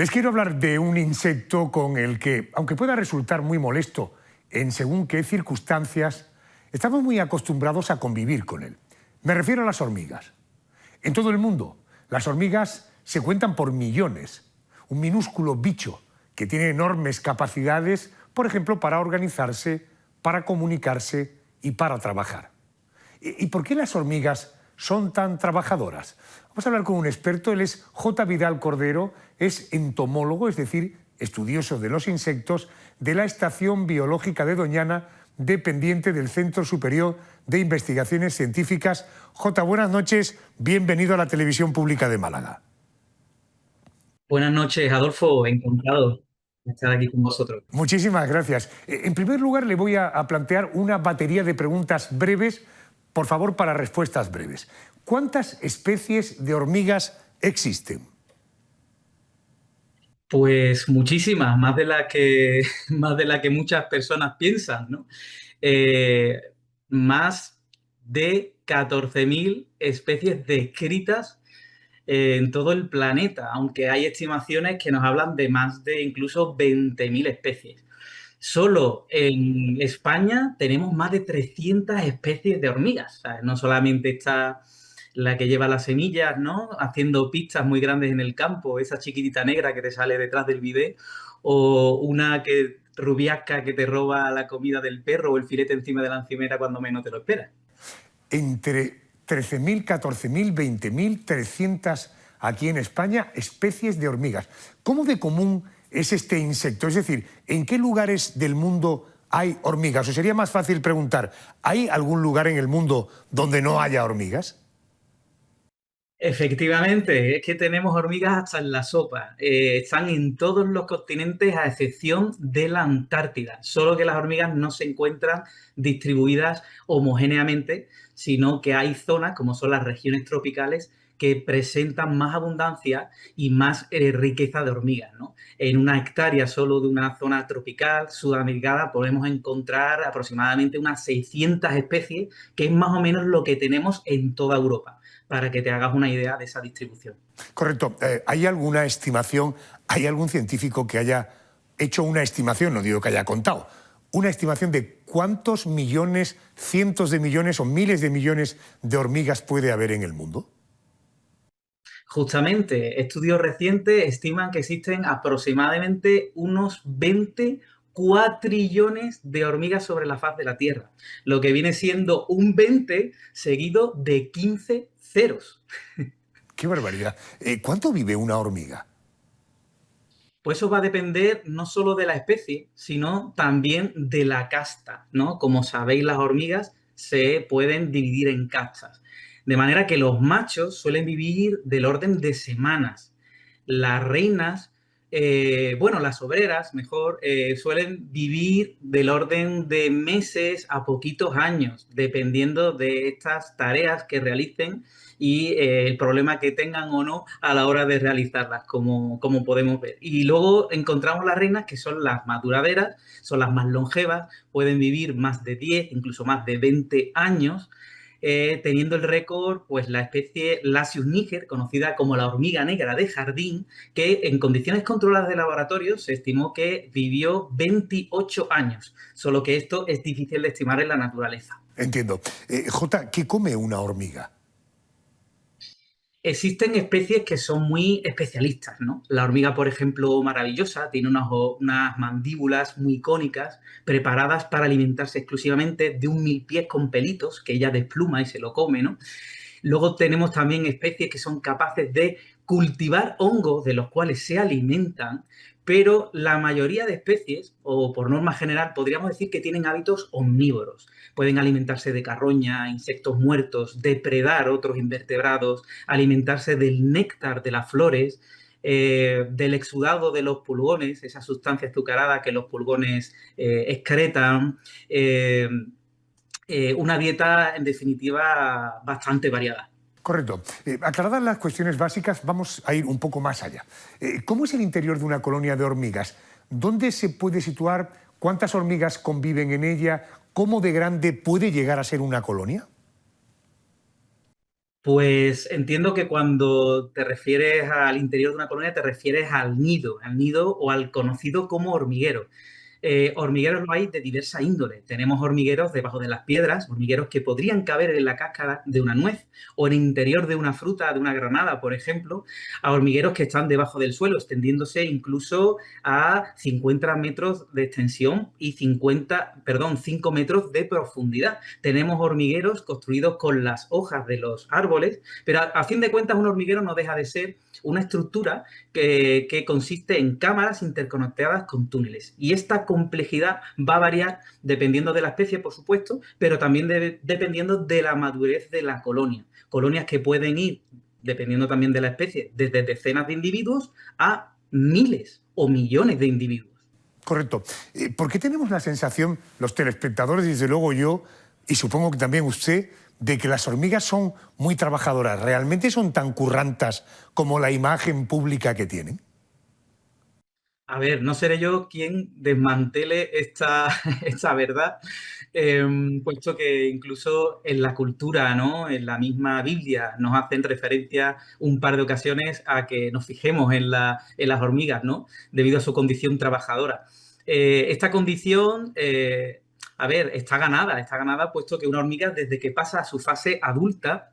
Les quiero hablar de un insecto con el que, aunque pueda resultar muy molesto en según qué circunstancias, estamos muy acostumbrados a convivir con él. Me refiero a las hormigas. En todo el mundo, las hormigas se cuentan por millones. Un minúsculo bicho que tiene enormes capacidades, por ejemplo, para organizarse, para comunicarse y para trabajar. ¿Y por qué las hormigas son tan trabajadoras? Vamos a hablar con un experto. Él es J. Vidal Cordero, es entomólogo, es decir, estudioso de los insectos de la Estación Biológica de Doñana, dependiente del Centro Superior de Investigaciones Científicas. J., buenas noches, bienvenido a la Televisión Pública de Málaga. Buenas noches, Adolfo, encantado de estar aquí con vosotros. Muchísimas gracias. En primer lugar, le voy a plantear una batería de preguntas breves, por favor, para respuestas breves. ¿Cuántas especies de hormigas existen? Pues muchísimas, más de la que muchas personas piensan, ¿no? Eh, Más de 14.000 especies descritas en todo el planeta, aunque hay estimaciones que nos hablan de más de incluso 20.000 especies. Solo en España tenemos más de 300 especies de hormigas. ¿Sabes? No solamente está la que lleva las semillas, ¿no? Haciendo pistas muy grandes en el campo, esa chiquitita negra que te sale detrás del bidé, o una que rubiasca que te roba la comida del perro o el filete encima de la encimera cuando menos te lo esperas. Entre 13.000, 14.000, 20.000, 300 aquí en España especies de hormigas. ¿Cómo de común es este insecto? Es decir, ¿en qué lugares del mundo hay hormigas? O sería más fácil preguntar, ¿hay algún lugar en el mundo donde no haya hormigas? Efectivamente, es que tenemos hormigas hasta en la sopa. Están en todos los continentes a excepción de la Antártida. Solo que las hormigas no se encuentran distribuidas homogéneamente, sino que hay zonas, como son las regiones tropicales, que presentan más abundancia y más riqueza de hormigas, ¿no? En una hectárea solo de una zona tropical sudamericana podemos encontrar aproximadamente unas 600 especies, que es más o menos lo que tenemos en toda Europa, para que te hagas una idea de esa distribución. Correcto. ¿Hay alguna estimación, hay algún científico que haya hecho una estimación, no digo que haya contado, una estimación de cuántos millones, cientos de millones o miles de millones de hormigas puede haber en el mundo? Justamente, estudios recientes estiman que existen aproximadamente unos 20 cuatrillones de hormigas sobre la faz de la Tierra, lo que viene siendo un 20 seguido de 15 ceros. ¡Qué barbaridad! ¿Cuánto vive una hormiga? Pues eso va a depender no solo de la especie, sino también de la casta, ¿no? Como sabéis, las hormigas se pueden dividir en castas. De manera que los machos suelen vivir del orden de semanas. Las reinas, bueno, las obreras, mejor, suelen vivir del orden de meses a poquitos años, dependiendo de estas tareas que realicen y el problema que tengan o no a la hora de realizarlas, como podemos ver. Y luego encontramos las reinas, que son las más duraderas, son las más longevas, pueden vivir más de 10, incluso más de 20 años, teniendo el récord pues la especie Lasius niger, conocida como la hormiga negra de jardín, que en condiciones controladas de laboratorio se estimó que vivió 28 años, solo que esto es difícil de estimar en la naturaleza. Entiendo. J, ¿qué come una hormiga? Existen especies que son muy especialistas, ¿no? La hormiga, por ejemplo, maravillosa, tiene unas mandíbulas muy cónicas preparadas para alimentarse exclusivamente de un milpiés con pelitos que ella despluma y se lo come, ¿no? Luego tenemos también especies que son capaces de cultivar hongos de los cuales se alimentan, pero la mayoría de especies, o por norma general, podríamos decir que tienen hábitos omnívoros. Pueden alimentarse de carroña, insectos muertos, depredar otros invertebrados, alimentarse del néctar de las flores, del exudado de los pulgones, esa sustancia azucarada que los pulgones excretan. Una dieta, en definitiva, bastante variada. Correcto. Aclaradas las cuestiones básicas, vamos a ir un poco más allá. ¿Cómo es el interior de una colonia de hormigas? ¿Dónde se puede situar? ¿Cuántas hormigas conviven en ella? ¿Cómo de grande puede llegar a ser una colonia? Pues entiendo que cuando te refieres al interior de una colonia te refieres al nido o al conocido como hormiguero. Hormigueros lo hay de diversa índole. Tenemos hormigueros debajo de las piedras, hormigueros que podrían caber en la cáscara de una nuez o en el interior de una fruta, de una granada, por ejemplo, a hormigueros que están debajo del suelo, extendiéndose incluso a 50 metros de extensión y 5 metros de profundidad. Tenemos hormigueros construidos con las hojas de los árboles, pero a fin de cuentas un hormiguero no deja de ser una estructura que consiste en cámaras interconectadas con túneles. Y esta complejidad va a variar dependiendo de la especie, por supuesto, pero también dependiendo de la madurez de la colonia. Colonias que pueden ir, dependiendo también de la especie, desde decenas de individuos a miles o millones de individuos. Correcto. ¿Por qué tenemos la sensación, los telespectadores, desde luego yo, y supongo que también usted, de que las hormigas son muy trabajadoras? ¿Realmente son tan currantas como la imagen pública que tienen? A ver, no seré yo quien desmantele esta verdad, puesto que incluso en la cultura, ¿no? En la misma Biblia nos hacen referencia un par de ocasiones a que nos fijemos en las hormigas, ¿no? Debido a su condición trabajadora. Esta condición, a ver, está ganada puesto que una hormiga desde que pasa a su fase adulta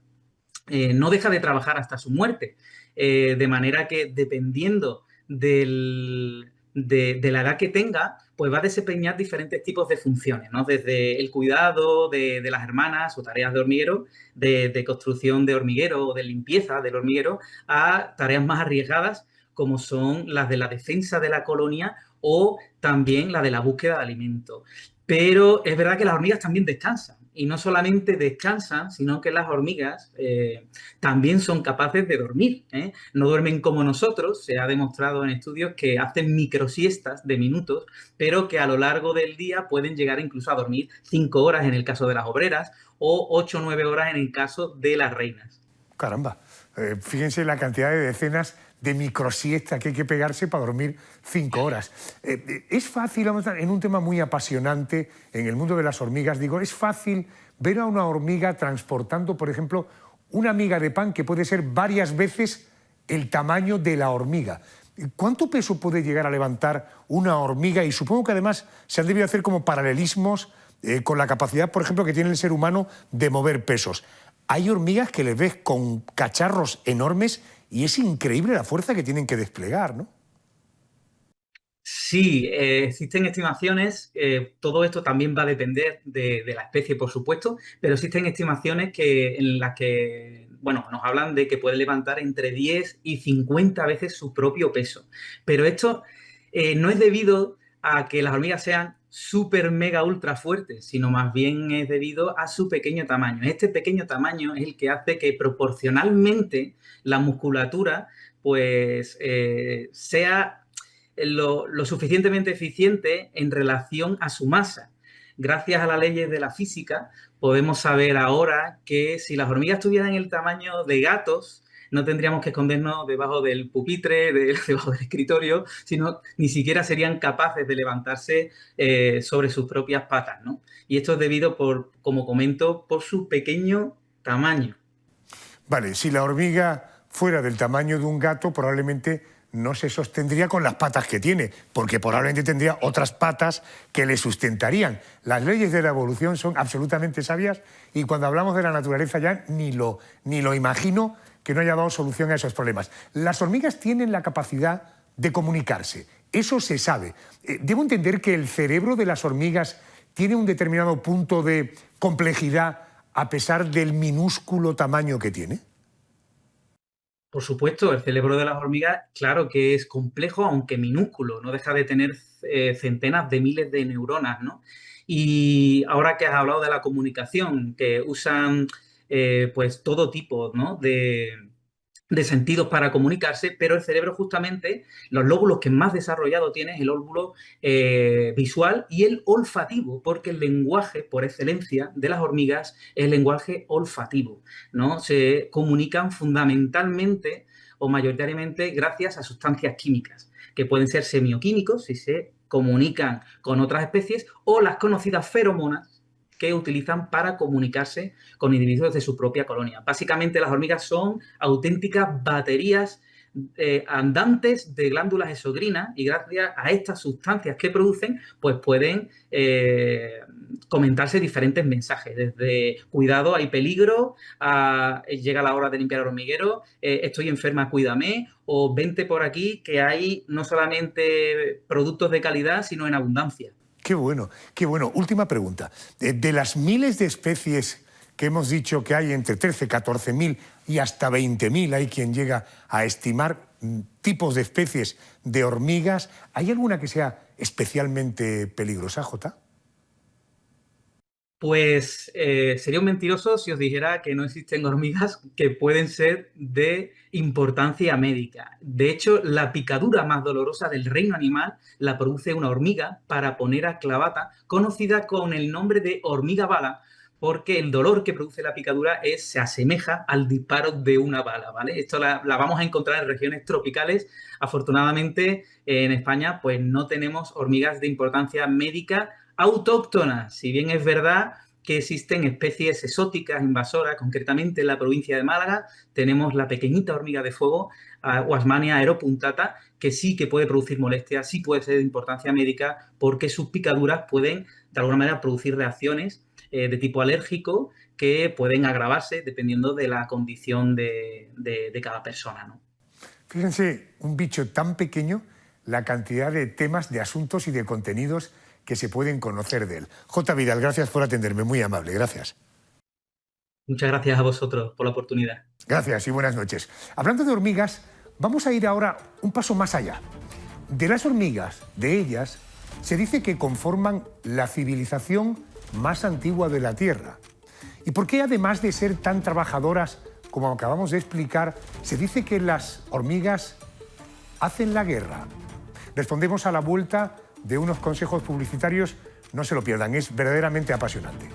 no deja de trabajar hasta su muerte. De manera que dependiendo de la edad que tenga, pues va a desempeñar diferentes tipos de funciones, ¿no? Desde el cuidado de las hermanas o tareas de hormiguero, de construcción de hormiguero o de limpieza del hormiguero, a tareas más arriesgadas como son las de la defensa de la colonia o también la de la búsqueda de alimento. Pero es verdad que las hormigas también descansan. Y no solamente descansan, sino que las hormigas también son capaces de dormir, ¿eh? No duermen como nosotros, se ha demostrado en estudios que hacen microsiestas de minutos, pero que a lo largo del día pueden llegar incluso a dormir 5 horas en el caso de las obreras o 8 o 9 horas en el caso de las reinas. Caramba, fíjense la cantidad de decenas de microsiestas que hay que pegarse para dormir 5 horas. Es fácil, en un tema muy apasionante, en el mundo de las hormigas, digo, es fácil ver a una hormiga transportando, por ejemplo, una miga de pan que puede ser varias veces el tamaño de la hormiga. ¿Cuánto peso puede llegar a levantar una hormiga? Y supongo que además se han debido hacer como paralelismos con la capacidad, por ejemplo, que tiene el ser humano de mover pesos. Hay hormigas que les ves con cacharros enormes y es increíble la fuerza que tienen que desplegar, ¿no? Sí, existen estimaciones, todo esto también va a depender de la especie, por supuesto, pero existen estimaciones en las que, bueno, nos hablan de que puede levantar entre 10 y 50 veces su propio peso. Pero esto no es debido a que las hormigas sean súper, mega, ultra fuertes, sino más bien es debido a su pequeño tamaño. Este pequeño tamaño es el que hace que proporcionalmente la musculatura pues sea lo suficientemente eficiente en relación a su masa. Gracias a las leyes de la física, podemos saber ahora que si las hormigas tuvieran el tamaño de gatos, no tendríamos que escondernos debajo del pupitre, debajo del escritorio, sino ni siquiera serían capaces de levantarse sobre sus propias patas, ¿no? Y esto es debido, como comento, por su pequeño tamaño. Vale, si la hormiga fuera del tamaño de un gato, probablemente no se sostendría con las patas que tiene, porque probablemente tendría otras patas que le sustentarían. Las leyes de la evolución son absolutamente sabias y cuando hablamos de la naturaleza ya ni lo imagino que no haya dado solución a esos problemas. Las hormigas tienen la capacidad de comunicarse, eso se sabe. Debo entender que el cerebro de las hormigas tiene un determinado punto de complejidad a pesar del minúsculo tamaño que tiene. Por supuesto, el cerebro de las hormigas, claro que es complejo, aunque minúsculo, no deja de tener centenas de miles de neuronas, ¿no? Y ahora que has hablado de la comunicación, que usan pues todo tipo, ¿no? de sentidos para comunicarse, pero el cerebro justamente, los lóbulos que más desarrollado tiene es el lóbulo visual y el olfativo, porque el lenguaje por excelencia de las hormigas es el lenguaje olfativo, ¿no? Se comunican fundamentalmente o mayoritariamente gracias a sustancias químicas, que pueden ser semioquímicos si se comunican con otras especies o las conocidas feromonas que utilizan para comunicarse con individuos de su propia colonia. Básicamente, las hormigas son auténticas baterías andantes de glándulas exocrinas, y gracias a estas sustancias que producen, pues pueden comentarse diferentes mensajes, desde cuidado, hay peligro, a llega la hora de limpiar el hormiguero, estoy enferma, cuídame, o vente por aquí que hay no solamente productos de calidad, sino en abundancia. Qué bueno, qué bueno. Última pregunta. De las miles de especies que hemos dicho que hay, entre 13, 14.000 y hasta 20.000, hay quien llega a estimar tipos de especies de hormigas, ¿hay alguna que sea especialmente peligrosa, Jota? Pues sería un mentiroso si os dijera que no existen hormigas que pueden ser de importancia médica. De hecho, la picadura más dolorosa del reino animal la produce una hormiga Paraponera clavata, conocida con el nombre de hormiga bala, porque el dolor que produce la picadura se asemeja al disparo de una bala, ¿vale? Esto la vamos a encontrar en regiones tropicales. Afortunadamente, en España, pues no tenemos hormigas de importancia médica autóctonas. Si bien es verdad que existen especies exóticas, invasoras, concretamente en la provincia de Málaga, tenemos la pequeñita hormiga de fuego, Wasmannia aeropunctata, que sí que puede producir molestias, sí puede ser de importancia médica, porque sus picaduras pueden, de alguna manera, producir reacciones de tipo alérgico que pueden agravarse dependiendo de la condición de cada persona, ¿no? Fíjense, un bicho tan pequeño, la cantidad de temas, de asuntos y de contenidos que se pueden conocer de él. J. Vidal, gracias por atenderme, muy amable, gracias. Muchas gracias a vosotros por la oportunidad. Gracias y buenas noches. Hablando de hormigas, vamos a ir ahora un paso más allá. De las hormigas, de ellas, se dice que conforman la civilización más antigua de la Tierra. ¿Y por qué, además de ser tan trabajadoras, como acabamos de explicar, se dice que las hormigas hacen la guerra? Respondemos a la vuelta de unos consejos publicitarios, no se lo pierdan, es verdaderamente apasionante.